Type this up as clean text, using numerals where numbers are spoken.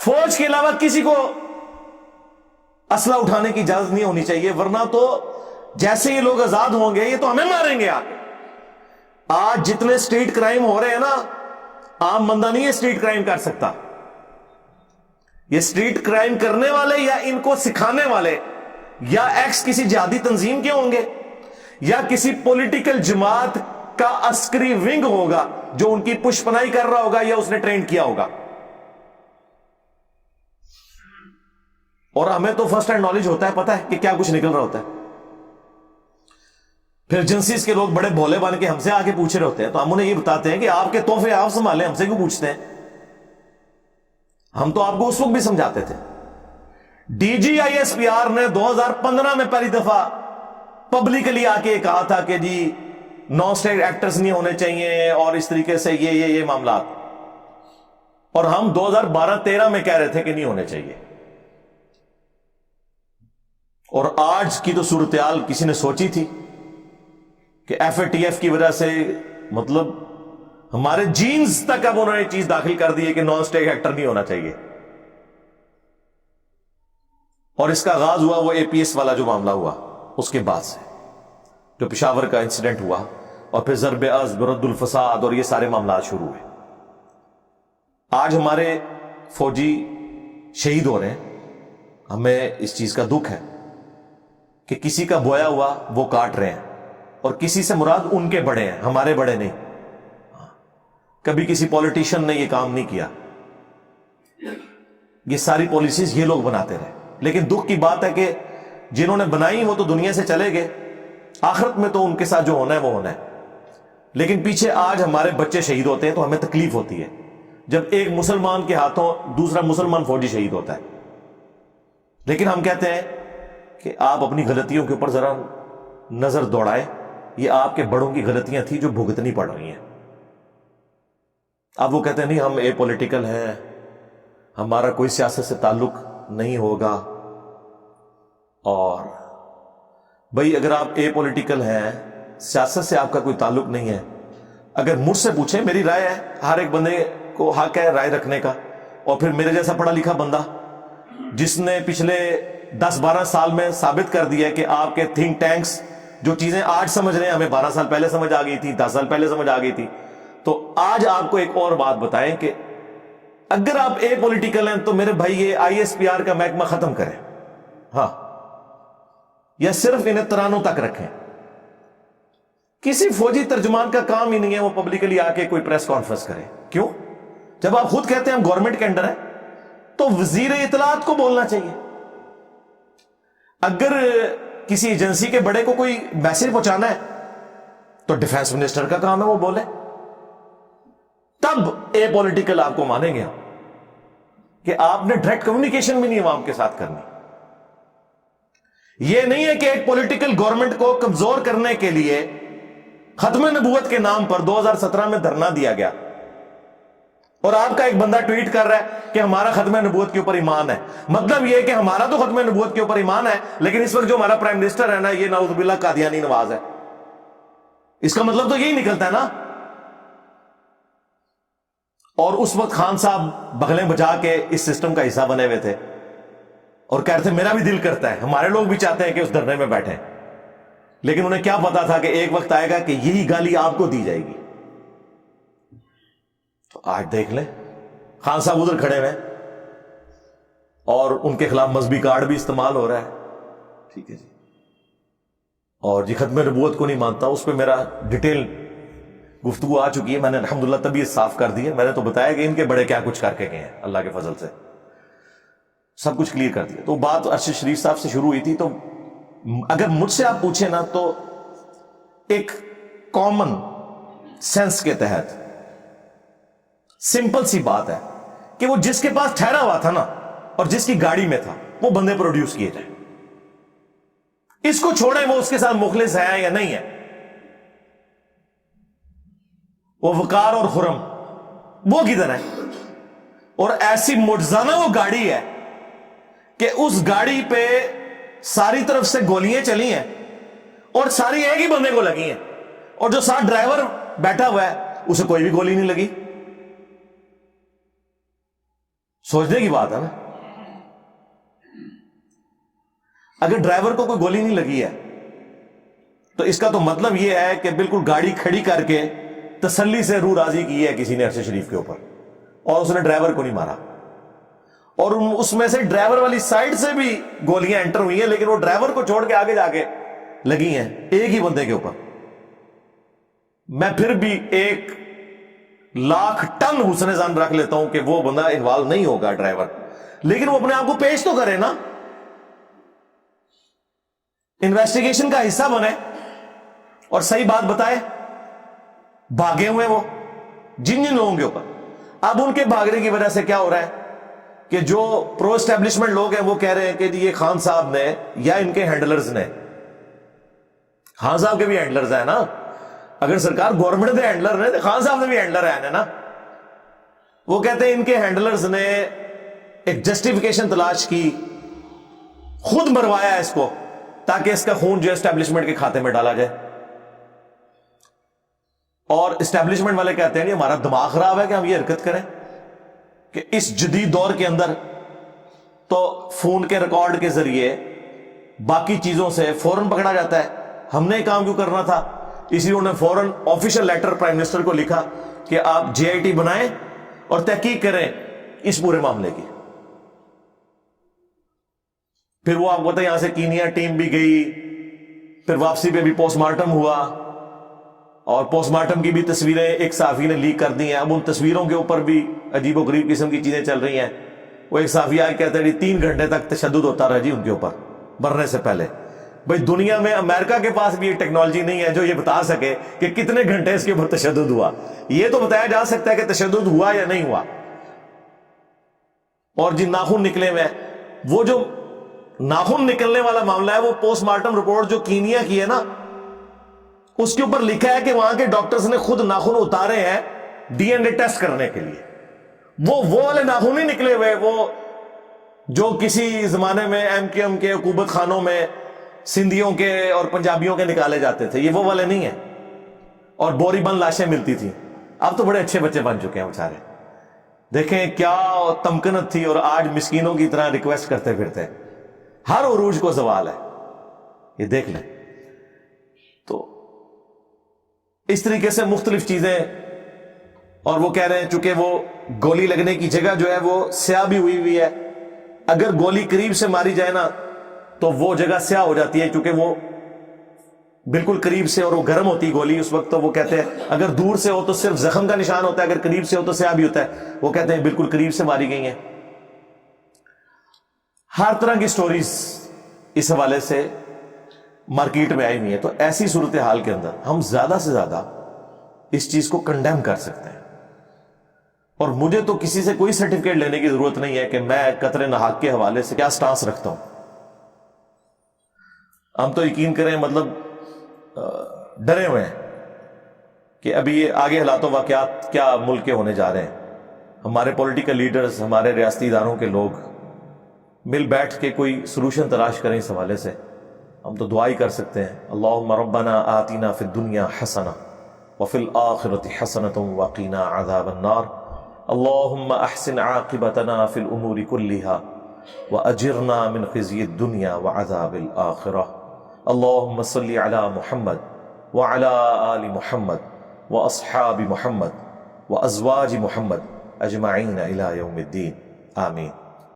فوج کے علاوہ کسی کو اسلحہ اٹھانے کی اجازت نہیں ہونی چاہیے، ورنہ تو جیسے یہ لوگ آزاد ہوں گے یہ تو ہمیں ماریں گے آگے۔ آج جتنے اسٹریٹ کرائم ہو رہے ہیں نا، عام بندہ نہیں یہ اسٹریٹ کرائم کر سکتا۔ یہ اسٹریٹ کرائم کرنے والے یا ان کو سکھانے والے یا ایکس کسی جہادی تنظیم کے ہوں گے یا کسی پولیٹیکل جماعت کا عسکری ونگ ہوگا جو ان کی پشپنائی کر رہا ہوگا یا اس نے ٹرین کیا ہوگا۔ اور ہمیں تو فرسٹ ہینڈ نالج ہوتا ہے، پتا ہے کہ کیا کچھ نکل رہا ہوتا ہے۔ پھر ایجنسیز کے لوگ بڑے بھولے بن کے ہم سے آگے پوچھ رہے ہوتے ہیں، تو ہم انہیں یہ بتاتے ہیں کہ آپ کے تحفے آپ سنبھالیں، ہم سے کیوں پوچھتے ہیں؟ ہم تو آپ کو اس وقت بھی سمجھاتے تھے۔ D G I S P R نے 2015 میں پہلی دفعہ پبلکلی آ کے کہا تھا کہ جی نان اسٹیٹ ایکٹرز نہیں ہونے چاہیے اور اس طریقے سے یہ معاملات، اور ہم 2012-13 میں کہہ رہے تھے کہ نہیں ہونے چاہیے۔ اور آج کی تو صورتحال کسی نے سوچی تھی کہ ایف اے ٹی ایف کی وجہ سے مطلب ہمارے جینز تک اب انہوں نے چیز داخل کر دی ہے کہ نان اسٹیٹ ایکٹر نہیں ہونا چاہیے۔ اور اس کا آغاز ہوا وہ اے پی ایس والا جو معاملہ ہوا اس کے بعد سے، جو پشاور کا انسیڈنٹ ہوا، اور پھر ضرب عزم، رد الفساد اور یہ سارے معاملات شروع ہوئے۔ آج ہمارے فوجی شہید ہو رہے ہیں، ہمیں اس چیز کا دکھ ہے کہ کسی کا بویا ہوا وہ کاٹ رہے ہیں، اور کسی سے مراد ان کے بڑے ہیں، ہمارے بڑے نہیں۔ کبھی کسی پولیٹیشین نے یہ کام نہیں کیا، یہ ساری پالیسیز یہ لوگ بناتے رہے۔ لیکن دکھ کی بات ہے کہ جنہوں نے بنائی وہ تو دنیا سے چلے گئے، آخرت میں تو ان کے ساتھ جو ہونا ہے وہ ہونا ہے۔ لیکن پیچھے آج ہمارے بچے شہید ہوتے ہیں تو ہمیں تکلیف ہوتی ہے جب ایک مسلمان کے ہاتھوں دوسرا مسلمان فوجی شہید ہوتا ہے۔ لیکن ہم کہتے ہیں کہ آپ اپنی غلطیوں کے اوپر ذرا نظر دوڑائیں، یہ آپ کے بڑوں کی غلطیاں تھیں جو بھگتنی پڑ رہی ہیں۔ اب وہ کہتے ہیں نہیں ہم اے پولیٹیکل ہیں، ہمارا کوئی سیاست سے تعلق نہیں ہوگا۔ اور بھئی اگر آپ اے پولیٹیکل ہیں، سیاست سے آپ کا کوئی تعلق نہیں ہے، اگر مجھ سے پوچھیں، میری رائے ہے، ہر ایک بندے کو حق ہے رائے رکھنے کا، اور پھر میرے جیسا پڑھا لکھا بندہ جس نے پچھلے 10-12 سال میں ثابت کر دیا کہ آپ کے تھنک ٹینکس جو چیزیں آج سمجھ رہے ہیں ہمیں 12 سال پہلے سمجھ آ گئی تھی، 10 سال پہلے سمجھ آ گئی تھی۔ تو آج آپ کو ایک اور بات بتائیں کہ اگر آپ اے پولیٹیکل ہیں تو میرے بھائی یہ آئی ایس پی آر کا محکمہ ختم کریں، ہاں، یا صرف انہیں ترانوں تک رکھیں۔ کسی فوجی ترجمان کا کام ہی نہیں ہے وہ پبلکلی آ کے کوئی پریس کانفرنس کرے۔ کیوں؟ جب آپ خود کہتے ہیں ہم گورنمنٹ کے انڈر ہیں تو وزیر اطلاعات کو بولنا چاہیے۔ اگر کسی ایجنسی کے بڑے کو کوئی میسج پہنچانا ہے تو ڈیفنس منسٹر کا کام ہے وہ بولے، تب اے پولیٹیکل آپ کو مانیں گے کہ آپ نے ڈائریکٹ کمیونیکیشن بھی نہیں عوام کے ساتھ کرنی۔ یہ نہیں ہے کہ ایک پولیٹیکل گورنمنٹ کو کمزور کرنے کے لیے ختم نبوت کے نام پر 2017 میں دھرنا دیا گیا، اور آپ کا ایک بندہ ٹویٹ کر رہا ہے کہ ہمارا ختم نبوت کے اوپر ایمان ہے۔ مطلب یہ کہ ہمارا تو ختم نبوت کے اوپر ایمان ہے، لیکن اس وقت جو ہمارا پرائم منسٹر ہے نا، یہ نعوذ باللہ قادیانی نواز ہے۔ اس کا مطلب تو یہی نکلتا ہے نا۔ اور اس وقت خان صاحب بغلیں بجا کے اس سسٹم کا حصہ بنے ہوئے تھے اور کہتے تھے میرا بھی دل کرتا ہے، ہمارے لوگ بھی چاہتے ہیں کہ اس دھرنے میں بیٹھیں، لیکن انہیں کیا پتا تھا کہ ایک وقت آئے گا کہ یہی گالی آپ کو دی جائے گی۔ تو آج دیکھ لیں خان صاحب ادھر کھڑے ہوئے اور ان کے خلاف مذہبی کارڈ بھی استعمال ہو رہا ہے، ٹھیک ہے جی، اور جی ختم نبوت کو نہیں مانتا، اس پہ میرا ڈیٹیل گفتگو آ چکی ہے، میں نے الحمدللہ طبیعت صاف کر دی ہے، میں نے تو بتایا کہ ان کے بڑے کیا کچھ کر کے گئے ہیں، اللہ کے فضل سے سب کچھ کلیئر کر دیا۔ تو بات ارشد شریف صاحب سے شروع ہوئی تھی، تو اگر مجھ سے آپ پوچھیں نا تو ایک کامن سینس کے تحت سمپل سی بات ہے کہ وہ جس کے پاس ٹھہرا ہوا تھا نا اور جس کی گاڑی میں تھا وہ بندے پروڈیوس کیے جائیں۔ اس کو چھوڑیں وہ اس کے ساتھ مخلص ہے یا نہیں ہے، وہ وقار اور خرم وہ کدھر ہے؟ اور ایسی معجزانہ وہ گاڑی ہے کہ اس گاڑی پہ ساری طرف سے گولیاں چلی ہیں اور ساری ایک ہی بندے کو لگی ہیں، اور جو ساتھ ڈرائیور بیٹھا ہوا ہے اسے کوئی بھی گولی نہیں لگی۔ سوچنے کی بات ہے نا. اگر ڈرائیور کو کوئی گولی نہیں لگی ہے تو اس کا تو مطلب یہ ہے کہ بالکل گاڑی کھڑی کر کے تسلی سے روح راضی کی ہے کسی نے عرش شریف کے اوپر, اور اس نے ڈرائیور کو نہیں مارا. اور اس میں سے ڈرائیور والی سائڈ سے بھی گولیاں انٹر ہوئی ہیں, لیکن وہ ڈرائیور کو چھوڑ کے آگے جا کے لگی ہیں ایک ہی بندے کے اوپر. میں پھر بھی 1,00,000 ٹن حسن ظن رکھ لیتا ہوں کہ وہ بندہ انوالو نہیں ہوگا ڈرائیور, لیکن وہ اپنے آپ کو پیش تو کرے نا, انویسٹیگیشن کا حصہ بنے اور صحیح بات بتائے. بھاگے ہوئے وہ جن لوگوں کے اوپر, اب ان کے بھاگنے کی وجہ سے کیا ہو رہا ہے کہ جو پرو اسٹیبلشمنٹ لوگ ہیں وہ کہہ رہے ہیں کہ یہ خان صاحب نے یا ان کے ہینڈلرز نے, خان صاحب کے بھی ہینڈلرز ہیں نا, اگر سرکار گورنمنٹ دے ہینڈلر نے تو خان صاحب نے بھی ہینڈلر ہیں نا. وہ کہتے ہیں ان کے ہینڈلرز نے ایک جسٹیفیکیشن تلاش کی, خود مروایا اس کو تاکہ اس کا خون جو اسٹیبلشمنٹ کے کھاتے میں ڈالا جائے. اور اسٹیبلشمنٹ والے کہتے ہیں ہمارا دماغ خراب ہے کہ ہم یہ حرکت کریں, کہ اس جدید دور کے اندر تو فون کے ریکارڈ کے ذریعے باقی چیزوں سے فوراً پکڑا جاتا ہے. ہم نے کام کیوں کرنا تھا؟ اسی لیے انہوں نے فوراً آفیشل لیٹر پرائم منسٹر کو لکھا کہ آپ JIT بنائیں اور تحقیق کریں اس پورے معاملے کی. پھر وہ آپ کو پتہ یہاں سے کینیا ٹیم بھی گئی, پھر واپسی پہ بھی پوسٹ مارٹم ہوا, اور پوسٹ مارٹم کی بھی تصویریں ایک صحافی نے لیک کر دی ہیں. اب ان تصویروں کے اوپر بھی عجیب و غریب قسم کی چیزیں چل رہی ہیں. وہ ایک صحافی آگے کہتا ہے 3 گھنٹے تک تشدد ہوتا رہا جی ان کے اوپر مرنے سے پہلے. بھائی دنیا میں امریکہ کے پاس بھی یہ ٹیکنالوجی نہیں ہے جو یہ بتا سکے کہ کتنے گھنٹے اس کے اوپر تشدد ہوا. یہ تو بتایا جا سکتا ہے کہ تشدد ہوا یا نہیں ہوا. اور جن ناخن نکلے ہوئے, وہ جو ناخن نکلنے والا معاملہ ہے وہ پوسٹ مارٹم رپورٹ جو کینیا کی ہے نا, اس کے اوپر لکھا ہے کہ وہاں کے ڈاکٹرز نے خود ناخن اتارے ہیں DNA ٹیسٹ کرنے کے لیے. وہ والے ناخن نہیں نکلے ہوئے وہ جو کسی زمانے میں MKM کے حکومت خانوں میں سندھیوں کے اور پنجابیوں کے نکالے جاتے تھے, یہ وہ والے نہیں ہیں. اور بوری بند لاشیں ملتی تھیں. اب تو بڑے اچھے بچے بن چکے ہیں بیچارے. دیکھیں کیا تمکنت تھی, اور آج مسکینوں کی طرح ریکویسٹ کرتے پھرتے. ہر عروج کو زوال ہے, یہ دیکھ لیں. تو اس طریقے سے مختلف چیزیں, اور وہ کہہ رہے ہیں چونکہ وہ گولی لگنے کی جگہ جو ہے وہ سیاہ بھی ہوئی ہے, اگر گولی قریب سے ماری جائے نا تو وہ جگہ سیاہ ہو جاتی ہے, کیونکہ وہ بالکل قریب سے, اور وہ گرم ہوتی گولی اس وقت. تو وہ کہتے ہیں اگر دور سے ہو تو صرف زخم کا نشان ہوتا ہے, اگر قریب سے ہو تو سیاہ بھی ہوتا ہے. وہ کہتے ہیں بالکل قریب سے ماری گئی ہیں. ہر طرح کی سٹوریز اس حوالے سے مارکیٹ میں آئی ہوئی ہیں. تو ایسی صورتحال کے اندر ہم زیادہ سے زیادہ اس چیز کو کنڈیم کر سکتے ہیں. اور مجھے تو کسی سے کوئی سرٹیفکیٹ لینے کی ضرورت نہیں ہے کہ میں قتل ناحق کے حوالے سے کیا سٹانس رکھتا ہوں. ہم تو یقین کریں مطلب ڈرے ہوئے ہیں کہ ابھی یہ آگے حالات و واقعات کیا ملک کے ہونے جا رہے ہیں. ہمارے پولیٹیکل لیڈرز, ہمارے ریاستی اداروں کے لوگ مل بیٹھ کے کوئی سلوشن تلاش کریں اس حوالے سے. ہم تو دعا ہی کر سکتے ہیں, اللہم ربنا آتنا فی الدنیا حسنہ وفی الآخرۃ حسنۃ وقنا عذاب النار. اللہم احسن عاقبتنا فی الامور کلہا واجرنا من خزی الدنیا وعذاب الآخرہ. اللہم صلی علی محمد وعلی آل محمد واصحاب محمد وازواج محمد اجمعین الی یوم الدین. آمین.